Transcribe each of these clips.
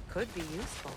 Could be useful.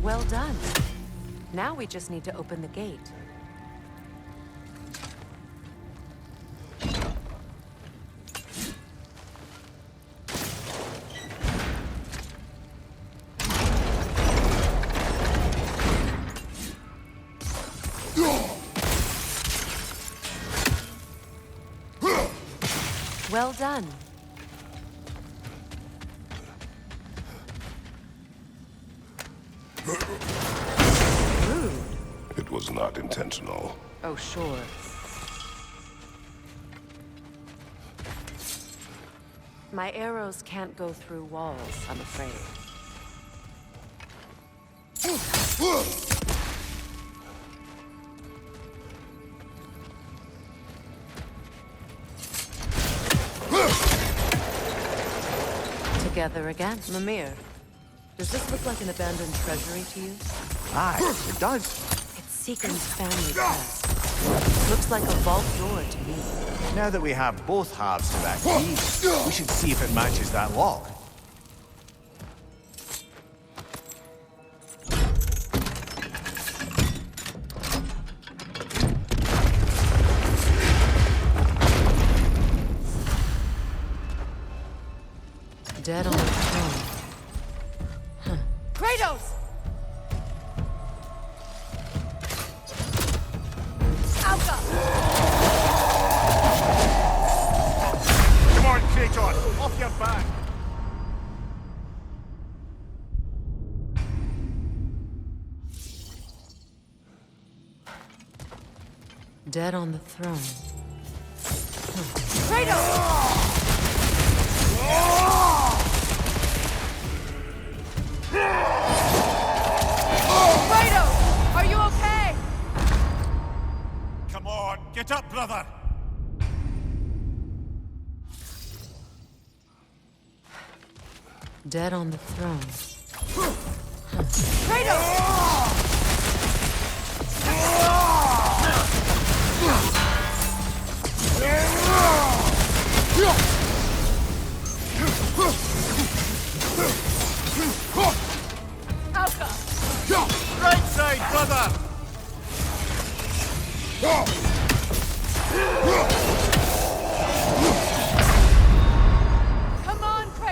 Well done. Now we just need to open the gate. Well done. It was not intentional. Oh, sure. My arrows can't go through walls, I'm afraid. Together again. Mimir, does this look like an abandoned treasury to you? Aye, it does. It's Seekon's family crest. Looks like a vault door to me. Now that we have both halves to that key, we should see if it matches that lock. Dead on the throne. Huh. Kratos! Alka! Come on, Kratos! Off your back! Dead on the throne. Huh. Kratos! Kratos! Are you okay? Come on, get up, brother! Dead on the throne. Huh. Kratos! Alka! Right side, brother! Come on, Kratos!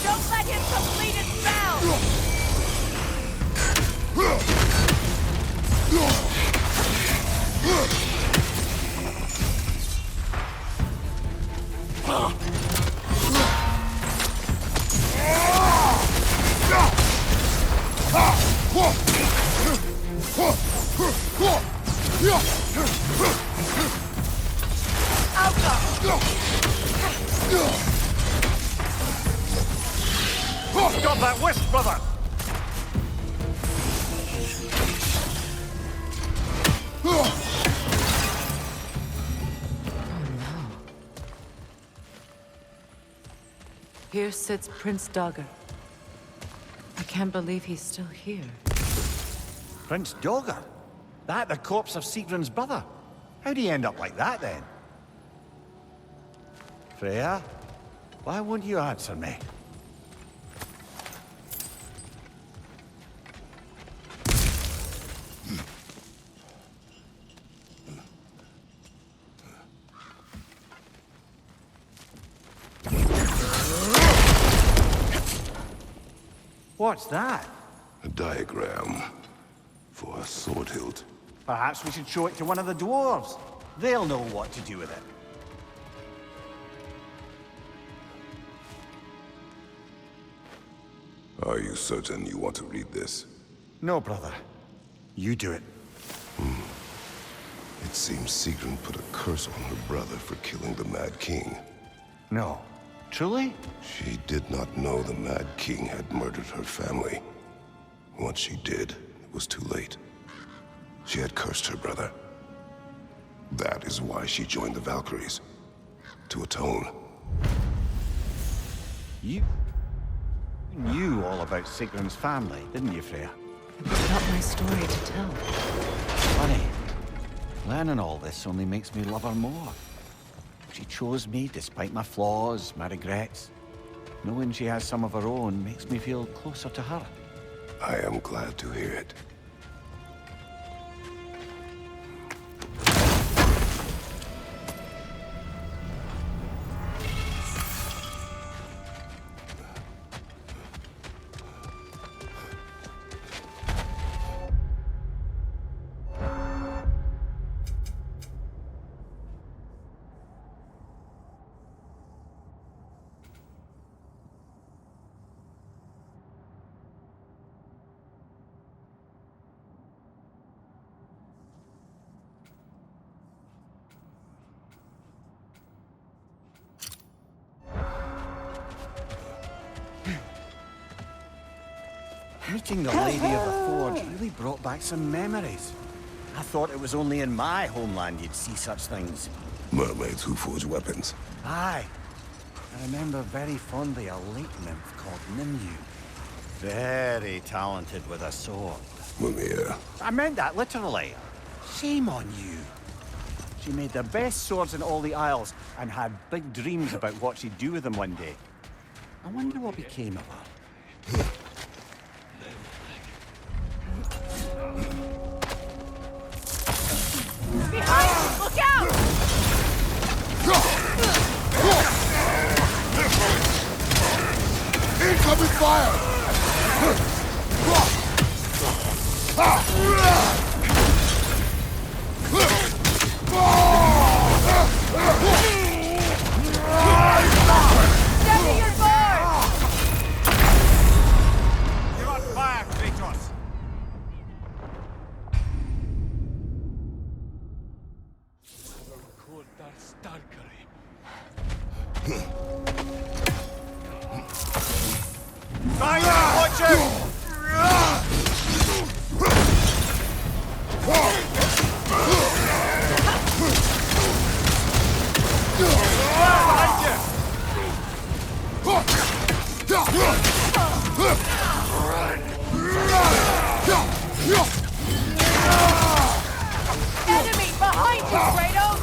Don't let him complete his spell! Stop that whisk, brother! Here sits Prince Dagger. I can't believe he's still here. Prince Dagger? That the corpse of Sigrun's brother? How'd he end up like that, then? Freya? Why won't you answer me? What's that? A diagram for a sword hilt. Perhaps we should show it to one of the dwarves. They'll know what to do with it. Are you certain you want to read this? No, brother. You do it. It seems Sigrun put a curse on her brother for killing the Mad King. No. Truly? She did not know the Mad King had murdered her family. Once she did, it was too late. She had cursed her brother. That is why she joined the Valkyries. To atone. You knew all about Sigrun's family, didn't you, Freya? It was not my story to tell. Funny. Learning all this only makes me love her more. She chose me despite my flaws, my regrets. Knowing she has some of her own makes me feel closer to her. I am glad to hear it. Meeting the Lady of the Forge really brought back some memories. I thought it was only in my homeland you'd see such things. Mermaids who forge weapons. Aye. I remember very fondly a lake nymph called Nimue. Very talented with a sword. Mumia. I meant that literally. Shame on you. She made the best swords in all the Isles and had big dreams about what she'd do with them one day. I wonder what became of her. Behind you! Look out! Incoming fire! Steady your board! You're on fire, Kratos! Fire! Watch it! Enemy behind you, Kratos!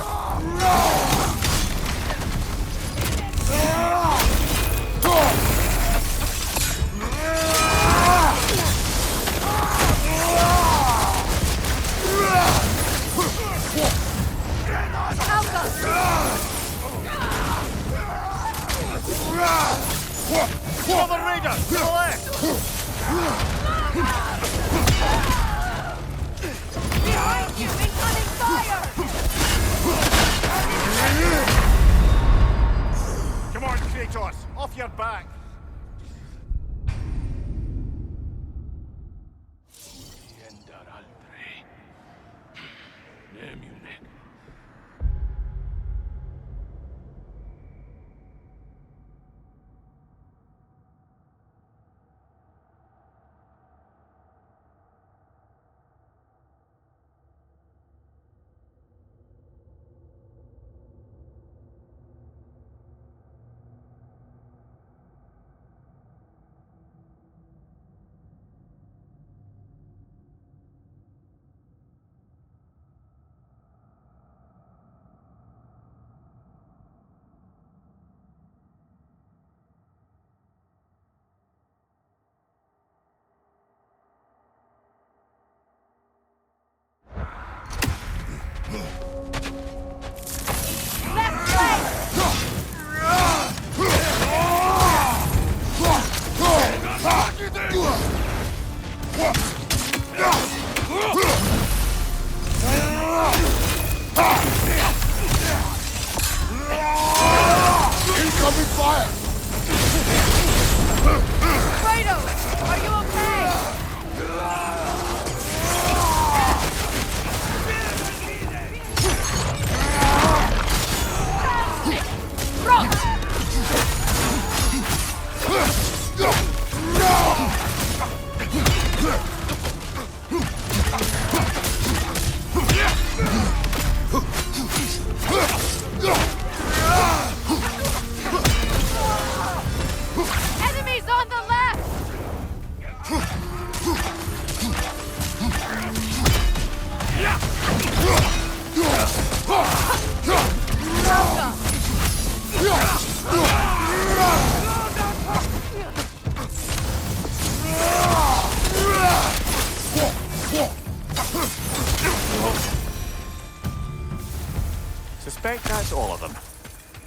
Suspect that's all of them.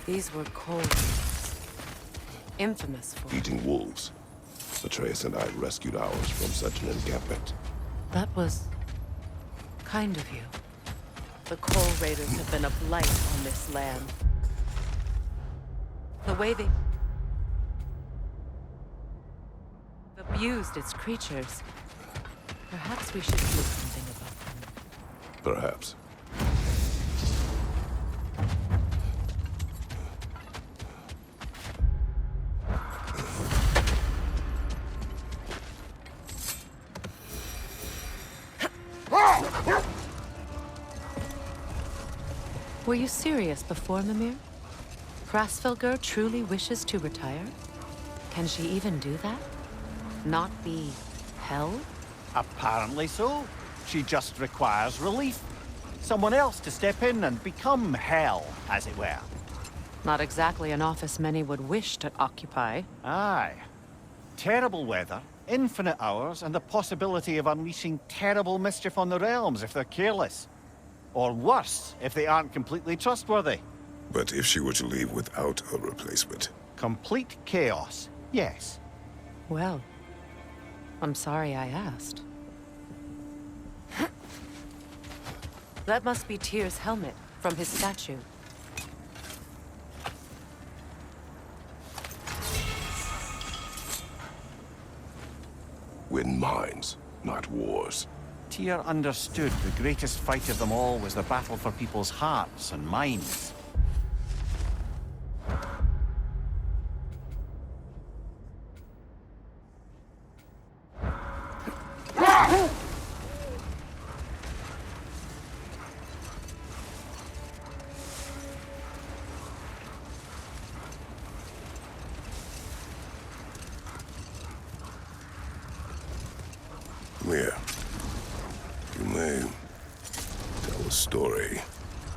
These were cold ones. Infamous for... Eating wolves. Atreus and I rescued ours from such an encampment. That was... kind of you. The Coal Raiders have been a blight on this land. The way they... abused its creatures. Perhaps we should do something about them. Perhaps. Were you serious before, Mimir? Krasvelgur truly wishes to retire? Can she even do that? Not be hell? Apparently so. She just requires relief. Someone else to step in and become hell, as it were. Not exactly an office many would wish to occupy. Aye. Terrible weather, infinite hours, and the possibility of unleashing terrible mischief on the realms if they're careless. Or worse, if they aren't completely trustworthy. But if she were to leave without a replacement? Complete chaos, yes. Well, I'm sorry I asked. That must be Tyr's helmet from his statue. Win minds, not wars. Tyr understood the greatest fight of them all was the battle for people's hearts and minds. Mimir, you may tell a story,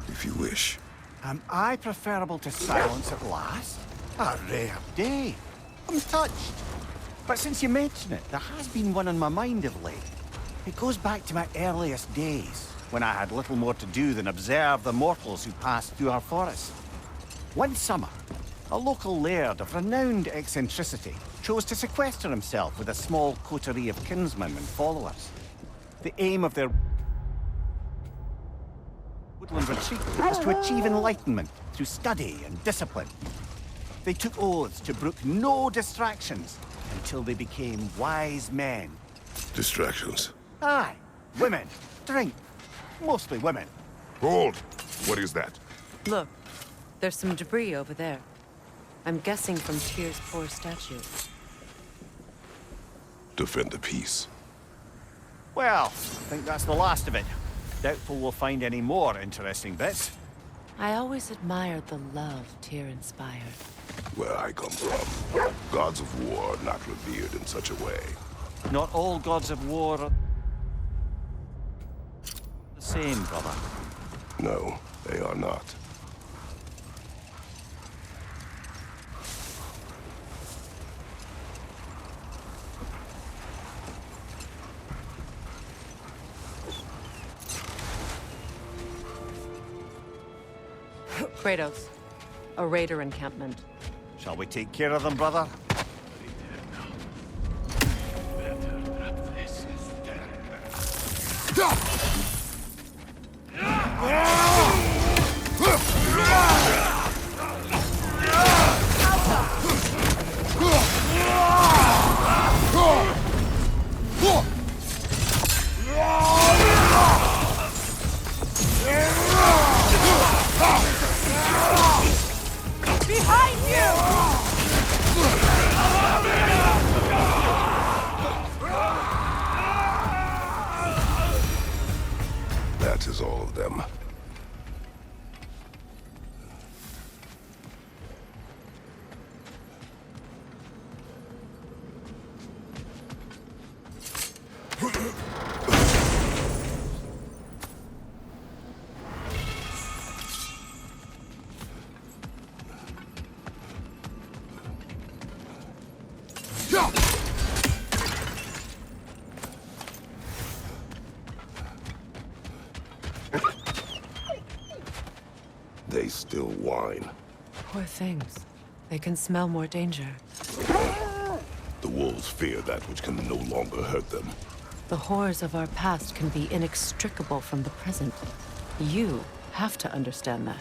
if you wish. Am I preferable to silence at last? A rare day. I'm touched. But since you mention it, there has been one on my mind of late. It goes back to my earliest days, when I had little more to do than observe the mortals who passed through our forest. One summer, a local laird of renowned eccentricity chose to sequester himself with a small coterie of kinsmen and followers. The aim of their woodland retreat was to achieve enlightenment through study and discipline. They took oaths to brook no distractions until they became wise men. Distractions. Aye, women, drink, mostly women. Hold! What is that? Look, there's some debris over there. I'm guessing from Tyr's poor statue. Defend the peace. Well, I think that's the last of it. Doubtful we'll find any more interesting bits. I always admired the love Tyr inspired. Where I come from, gods of war are not revered in such a way. Not all gods of war are the same, brother. No, they are not. Kratos, a raider encampment. Shall we take care of them, brother? Behind you! That is all of them. they still whine. Poor things. They can smell more danger. The wolves fear that which can no longer hurt them. The horrors of our past can be inextricable from the present. You have to understand that.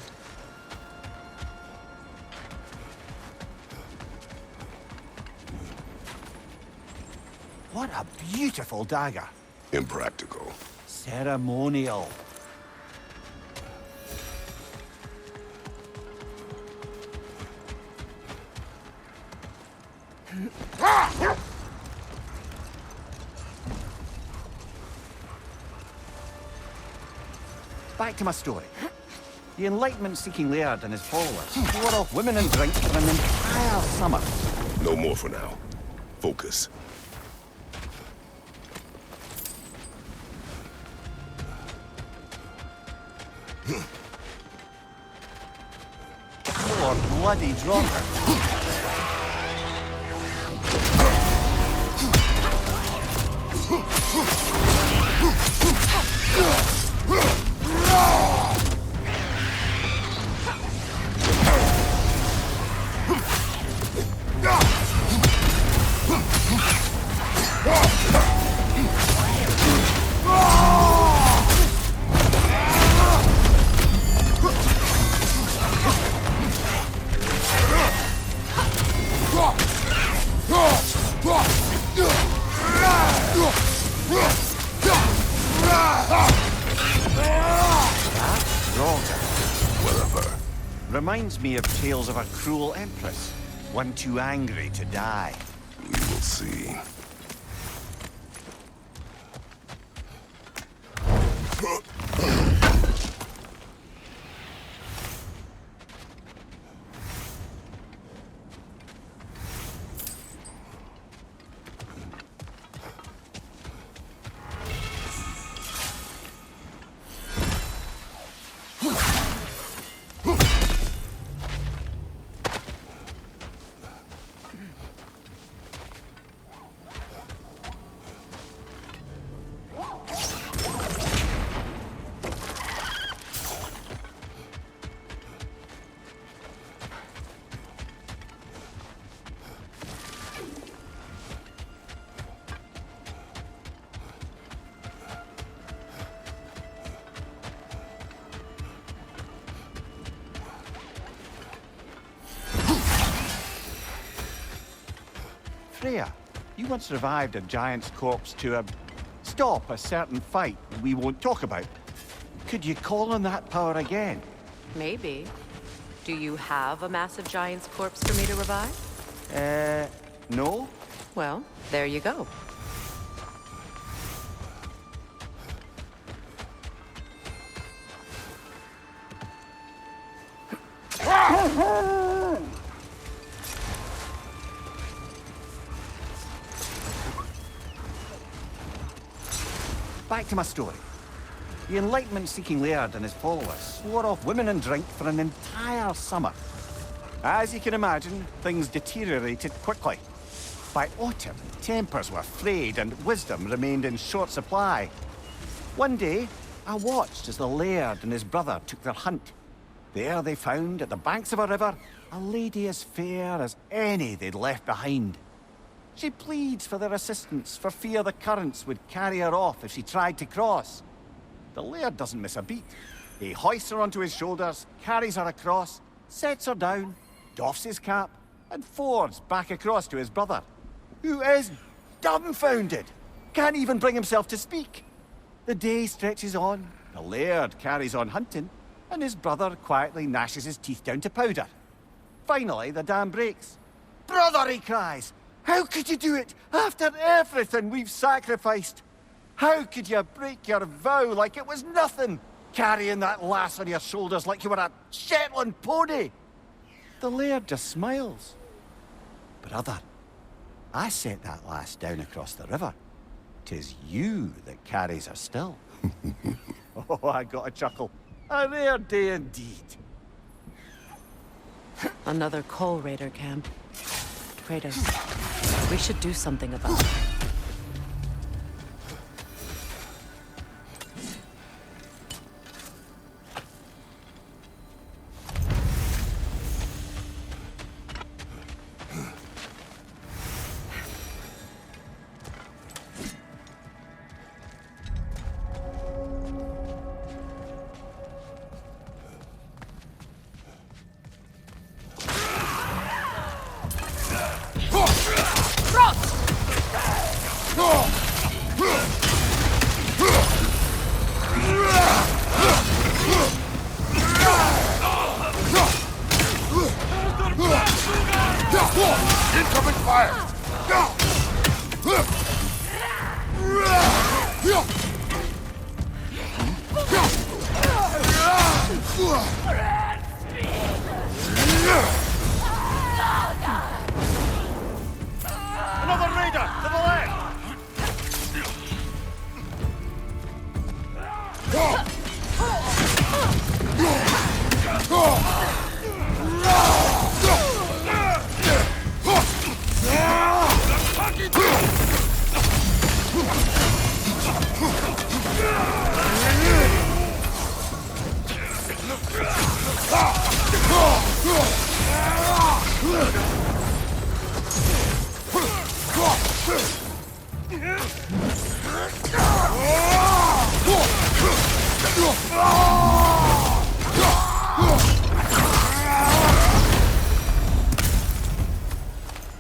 What a beautiful dagger. Impractical. Ceremonial. Back to my story. The Enlightenment-seeking Laird and his followers swore off women and drink for an entire summer. No more for now. Focus. More bloody drunk. Reminds me of tales of a cruel empress, one too angry to die. We will see. Freya, you once revived a giant's corpse to stop a certain fight we won't talk about. Could you call on that power again? Maybe. Do you have a massive giant's corpse for me to revive? No? Well, there you go. Back to my story. The Enlightenment-seeking Laird and his followers swore off women and drink for an entire summer. As you can imagine, things deteriorated quickly. By autumn, tempers were frayed and wisdom remained in short supply. One day, I watched as the Laird and his brother took their hunt. There they found, at the banks of a river, a lady as fair as any they'd left behind. She pleads for their assistance for fear the currents would carry her off if she tried to cross. The Laird doesn't miss a beat. He hoists her onto his shoulders, carries her across, sets her down, doffs his cap, and fords back across to his brother, who is dumbfounded, can't even bring himself to speak. The day stretches on, the Laird carries on hunting, and his brother quietly gnashes his teeth down to powder. Finally, the dam breaks. "Brother," he cries, "how could you do it after everything we've sacrificed? How could you break your vow like it was nothing, carrying that lass on your shoulders like you were a Shetland pony?" The Laird just smiles. "Brother, I set that lass down across the river. 'Tis you that carries her still." Oh, I got a chuckle. A rare day indeed. Another coal raider camp. Kratos, we should do something about it.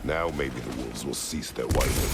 Now maybe the wolves will cease their whining.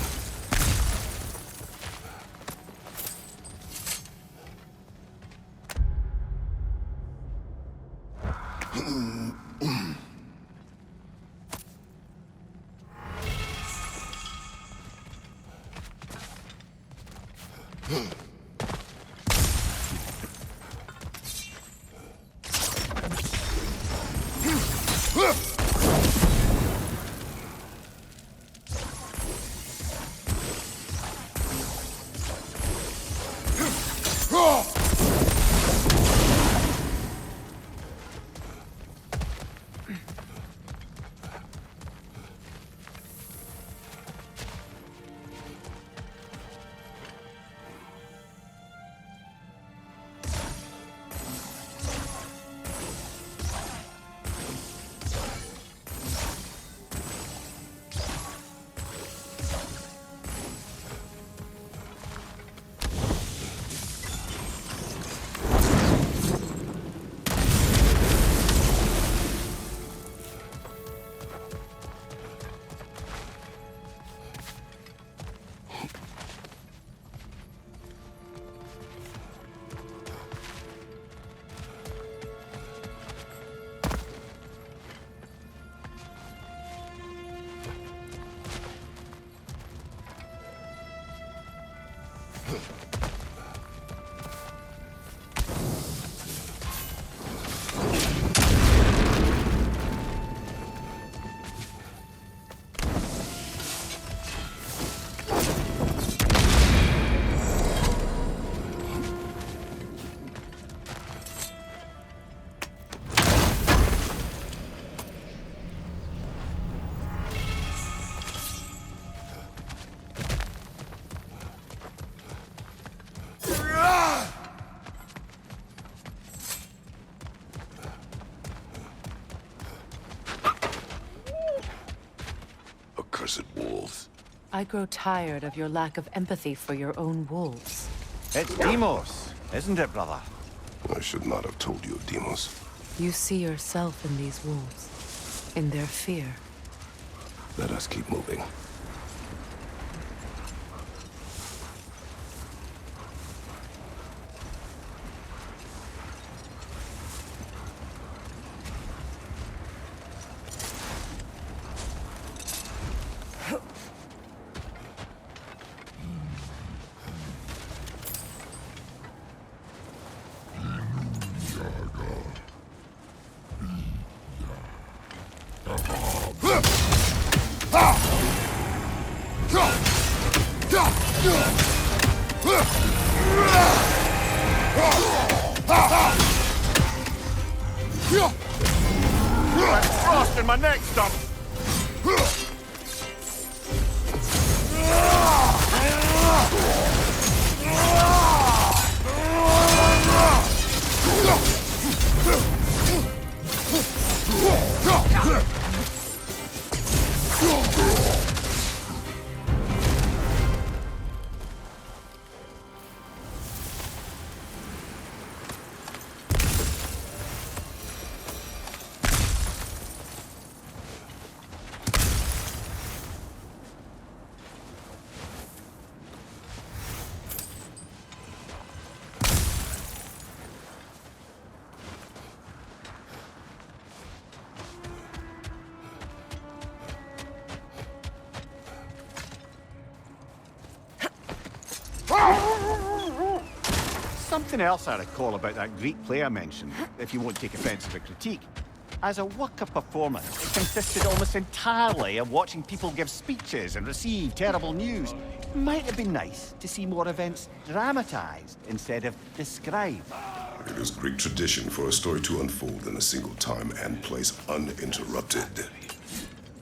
Accursed wolves. I grow tired of your lack of empathy for your own wolves. It's Demos, isn't it, brother? I should not have told you of Demos. You see yourself in these wolves, in their fear. Let us keep moving. Frost in my neck stump! Something else I recall about that Greek play I mentioned, if you won't take offence to the critique. As a work of performance, it consisted almost entirely of watching people give speeches and receive terrible news. Might have been nice to see more events dramatized instead of described. It is Greek tradition for a story to unfold in a single time and place uninterrupted.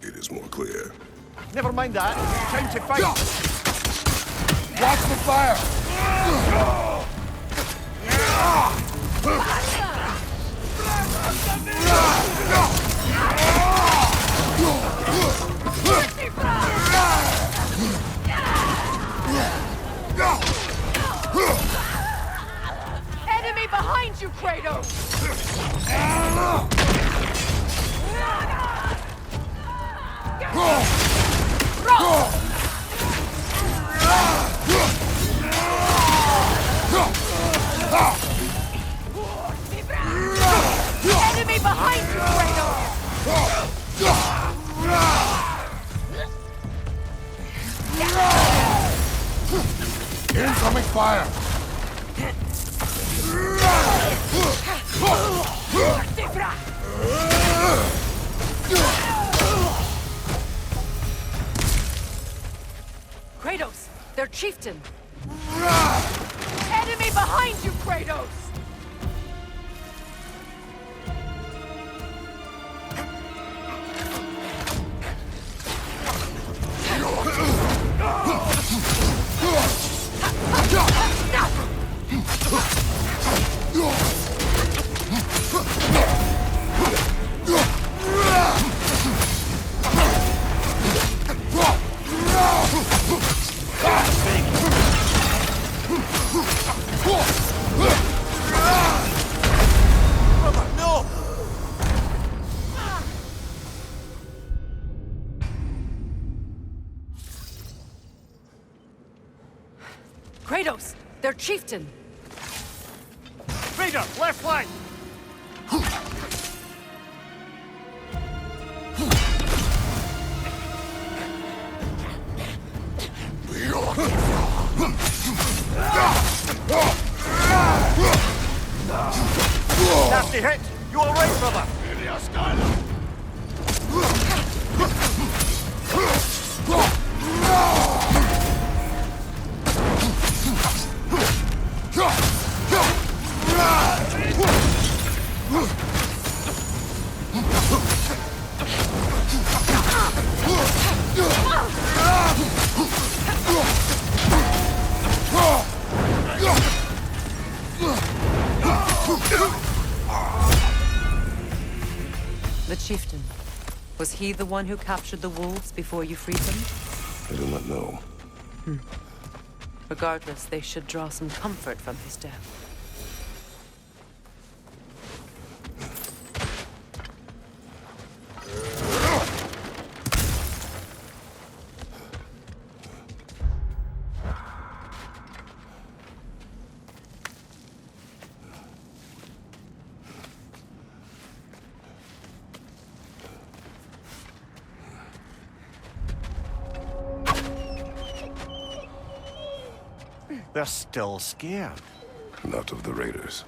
It is more clear. Never mind that. Time to fight. Watch the fire! Enemy behind you, Kratos! Enemy behind you, Kratos! Incoming fire! Kratos, their chieftain! Enemy behind you, Kratos! Kratos, their chieftain! Raider, left flank! Nasty hit! You alright, brother? The chieftain. Was he the one who captured the wolves before you freed them? I do not know. Regardless, they should draw some comfort from his death. They're still scared. Not of the raiders.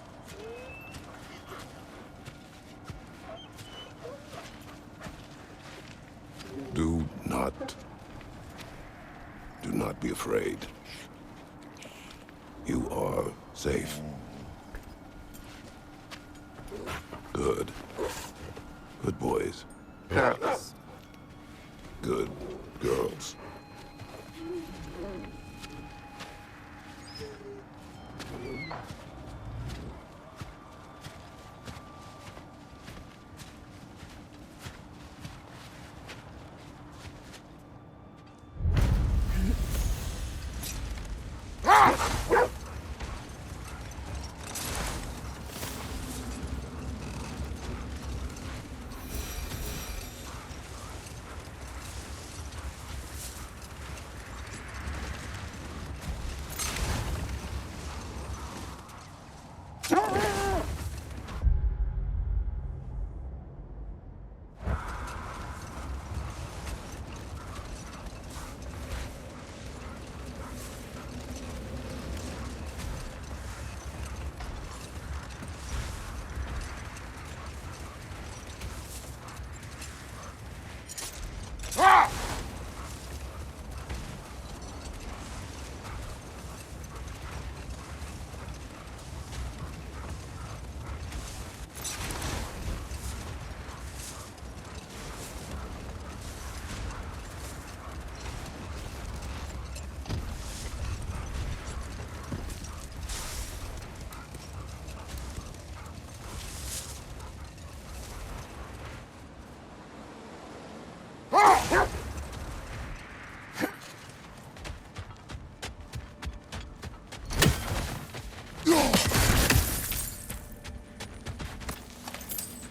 Do not be afraid. You are safe. Good. Good boys. Girls. Good girls.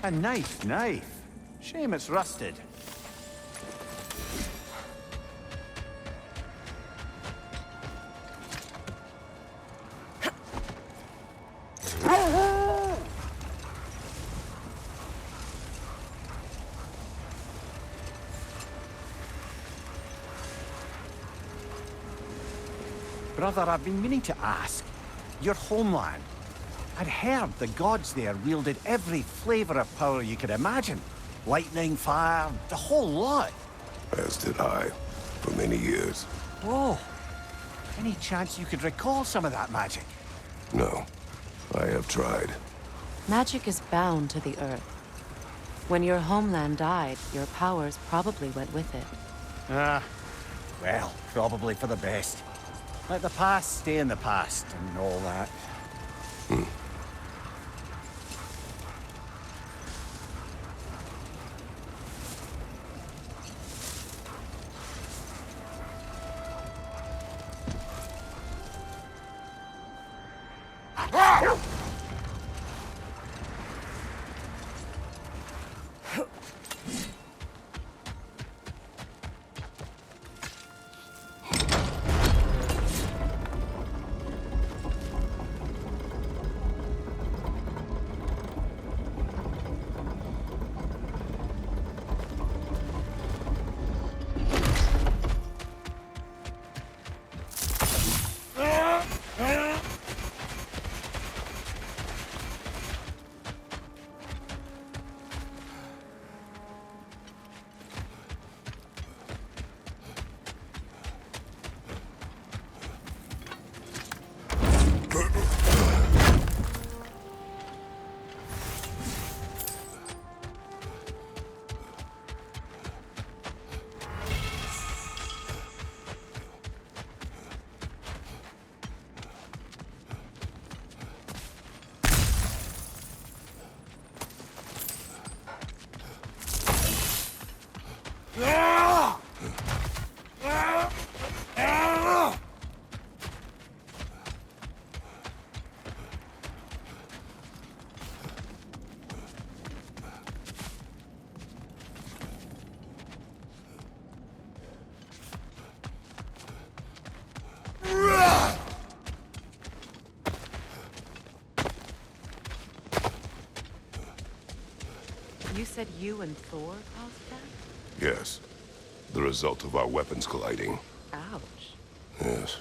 A nice knife. Shame it's rusted. Brother, I've been meaning to ask. Your homeland. I'd heard the gods there wielded every flavor of power you could imagine. Lightning, fire, the whole lot. As did I, for many years. Whoa. Any chance you could recall some of that magic? No, I have tried. Magic is bound to the earth. When your homeland died, your powers probably went with it. Ah, well, probably for the best. Let the past stay in the past and all that. You said you and Thor caused that? Yes. The result of our weapons colliding. Ouch. Yes.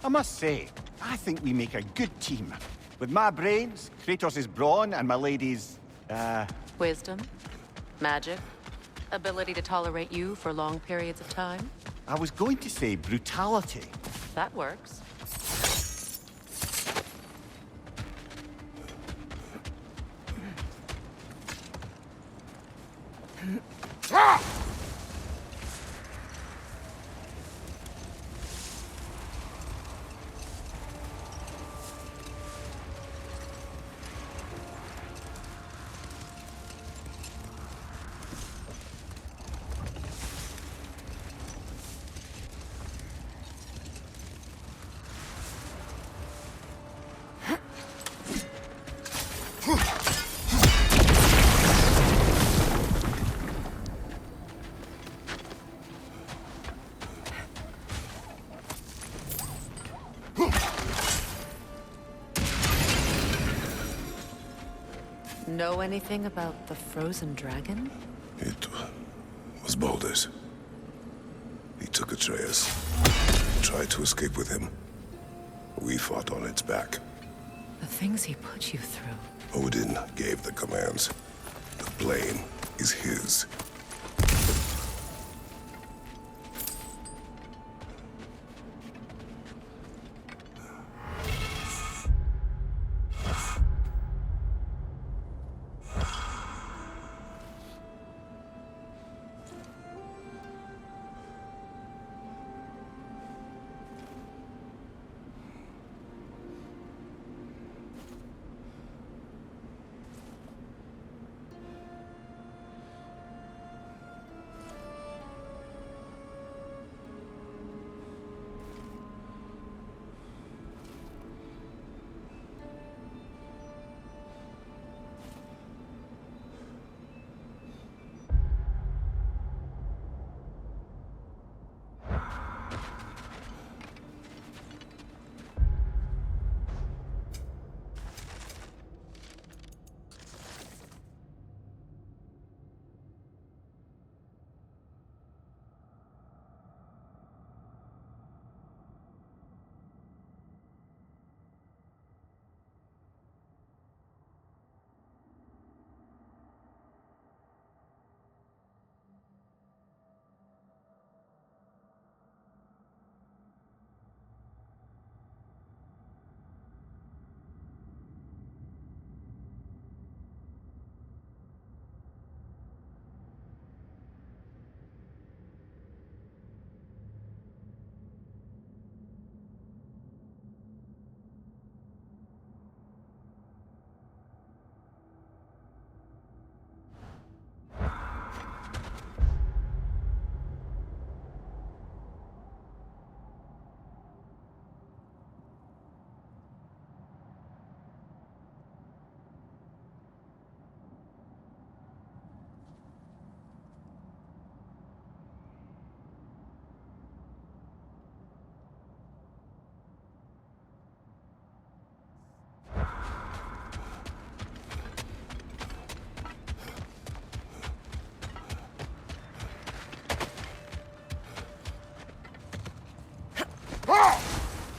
I must say, I think we make a good team. With my brains, Kratos' brawn, and my lady's, Wisdom, magic, ability to tolerate you for long periods of time. I was going to say brutality. That works. Know anything about the frozen dragon? It was Baldur's. He took Atreus. Tried to escape with him. We fought on its back. The things he put you through. Odin gave the commands. The blame is his.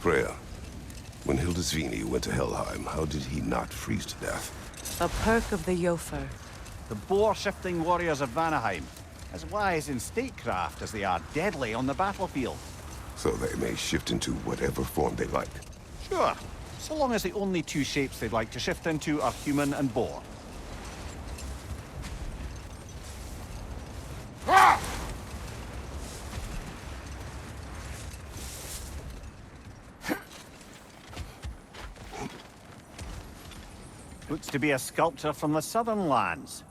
Freya, when Hildisvini went to Helheim, how did he not freeze to death? A perk of the Jofer. The boar-shifting warriors of Vanaheim, as wise in statecraft as they are deadly on the battlefield. So they may shift into whatever form they like. Sure, so long as the only two shapes they'd like to shift into are human and boar. Looks to be a sculptor from the southern lands.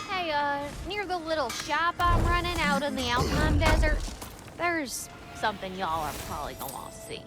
Hey, near the little shop I'm running out in the Alpine desert, there's something y'all are probably gonna want to see.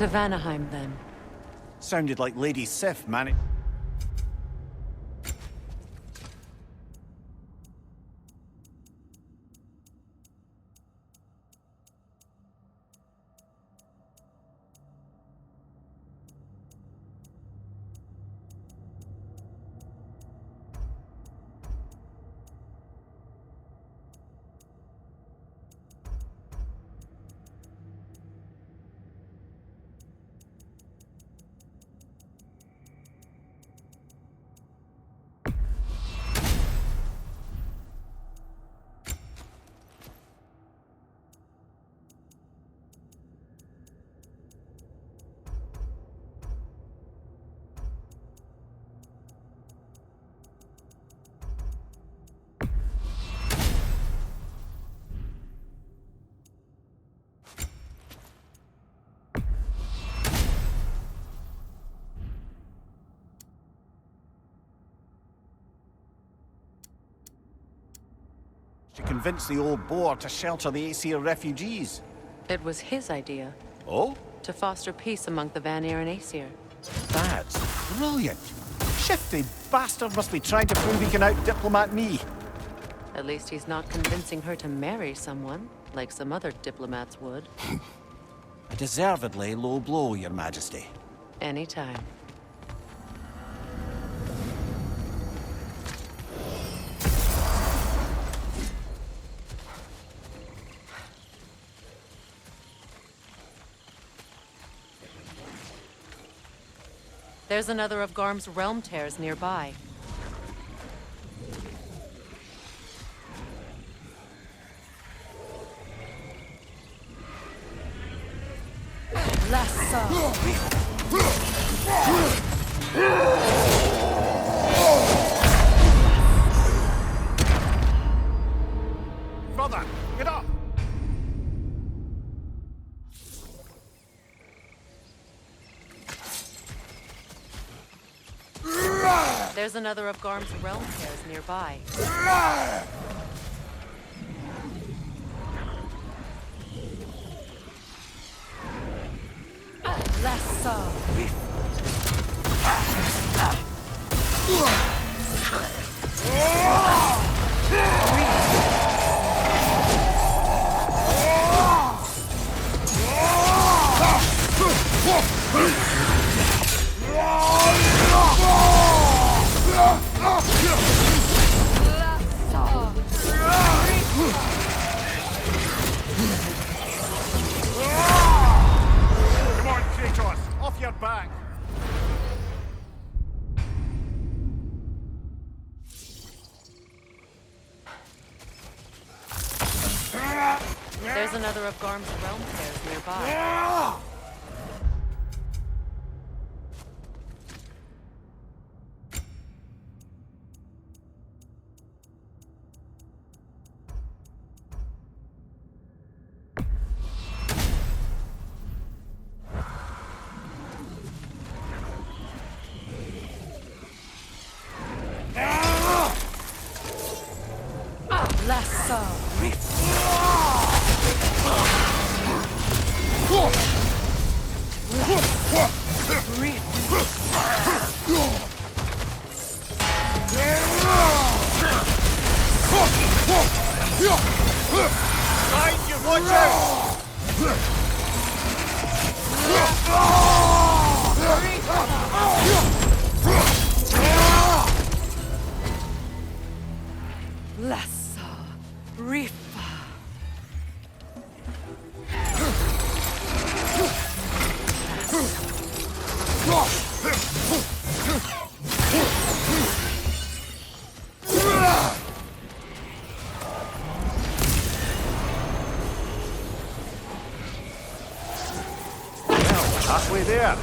To Vanaheim, then. Sounded like Lady Sif, man. She convinced the old boar to shelter the Aesir refugees. It was his idea. Oh? To foster peace among the Vanir and Aesir. That's brilliant. Shifty bastard must be trying to prove he can out-diplomat me. At least he's not convincing her to marry someone, like some other diplomats would. A deservedly low blow, Your Majesty. Anytime. There's another of Garm's realm tears nearby. Brother, get up! There's another of Garm's realm tears nearby. Come on, Kratos! Off your back! There's another of Garm's realm tears nearby. Behind you, watch out! Halfway there.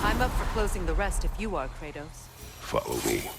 I'm up for closing the rest if you are, Kratos. Follow me.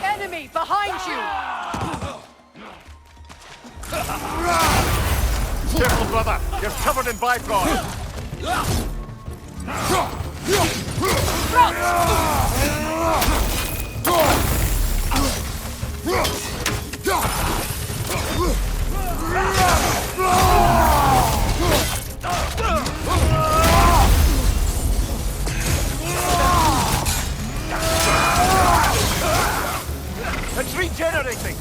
Enemy behind you! Careful, brother! You're covered in bygones! It's regenerating!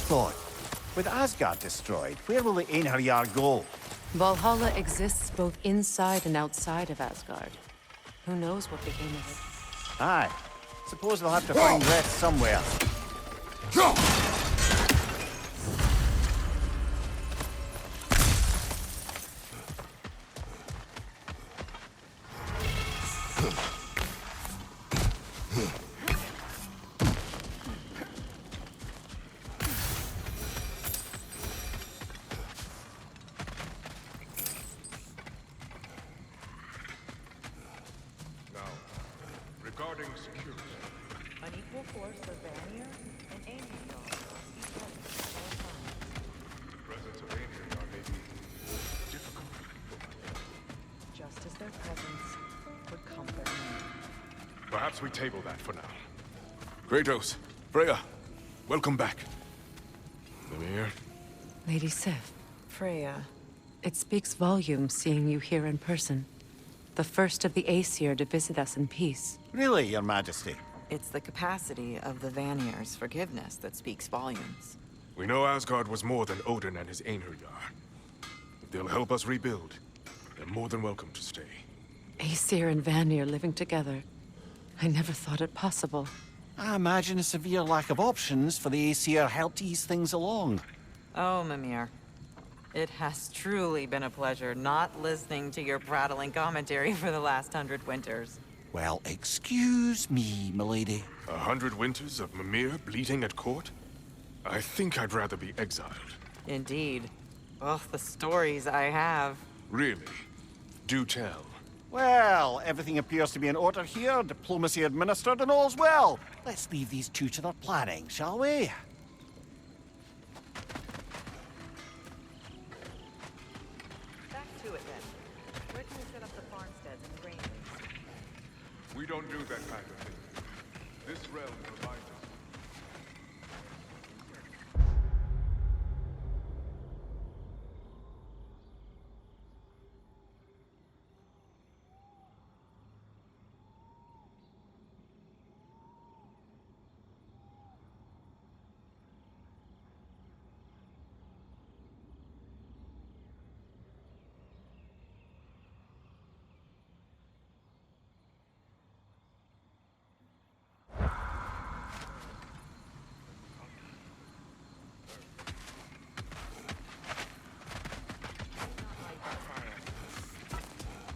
Thought. With Asgard destroyed, where will the Einherjar go? Valhalla exists both inside and outside of Asgard. Who knows what became of it? Aye. Suppose they'll have to find rest somewhere. Regarding security. An equal force of Vanir and Einherjar. The presence of Adrian may be difficult. Just as their presence would comfort me. Perhaps we table that for now. Kratos, Freya, welcome back. Mimir. Lady Sif, Freya, it speaks volumes seeing you here in person. The first of the Aesir to visit us in peace. Really, Your Majesty? It's the capacity of the Vanir's forgiveness that speaks volumes. We know Asgard was more than Odin and his Einherjar. If they'll help us rebuild, they're more than welcome to stay. Aesir and Vanir living together. I never thought it possible. I imagine a severe lack of options for the Aesir helped ease things along. Oh, Mimir. It has truly been a pleasure not listening to your prattling commentary for the last 100 winters. Well, excuse me, milady. 100 winters of Mimir bleating at court? I think I'd rather be exiled. Indeed. Oh, the stories I have. Really? Do tell. Well, everything appears to be in order here, diplomacy administered, and all's well. Let's leave these two to their planning, shall we? Back to it then. Where can we set up the farmsteads and the granaries? We don't do that kind of thing. This realm provides us.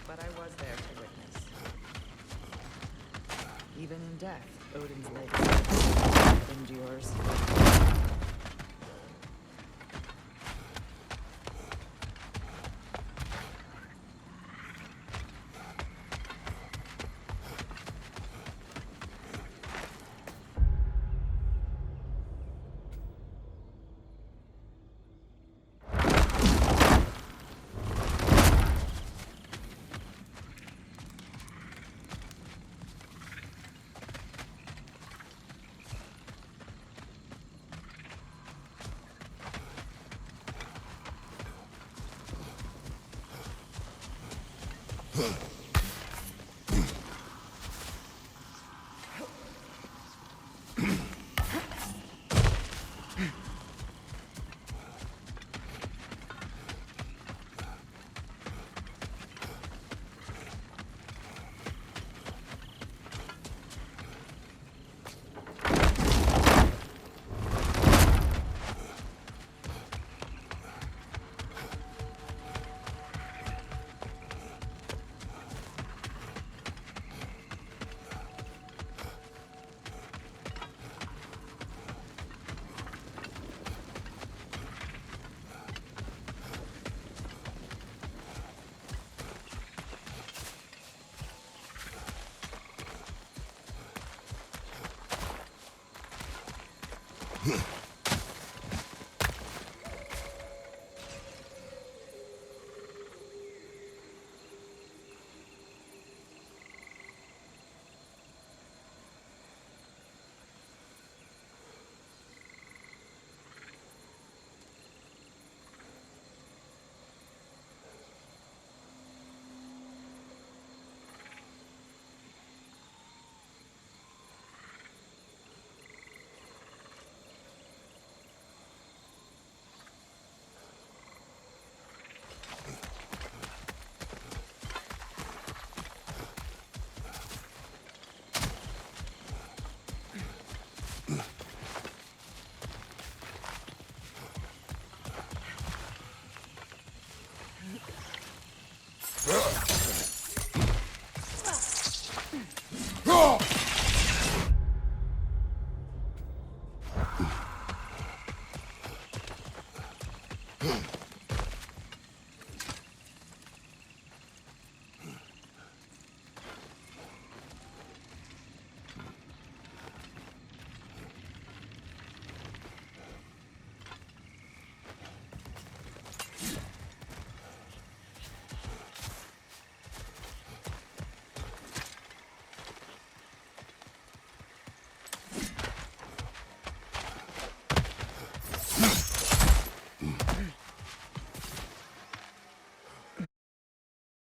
But I was there to witness. Even in death, Odin's legacy endures. Huh.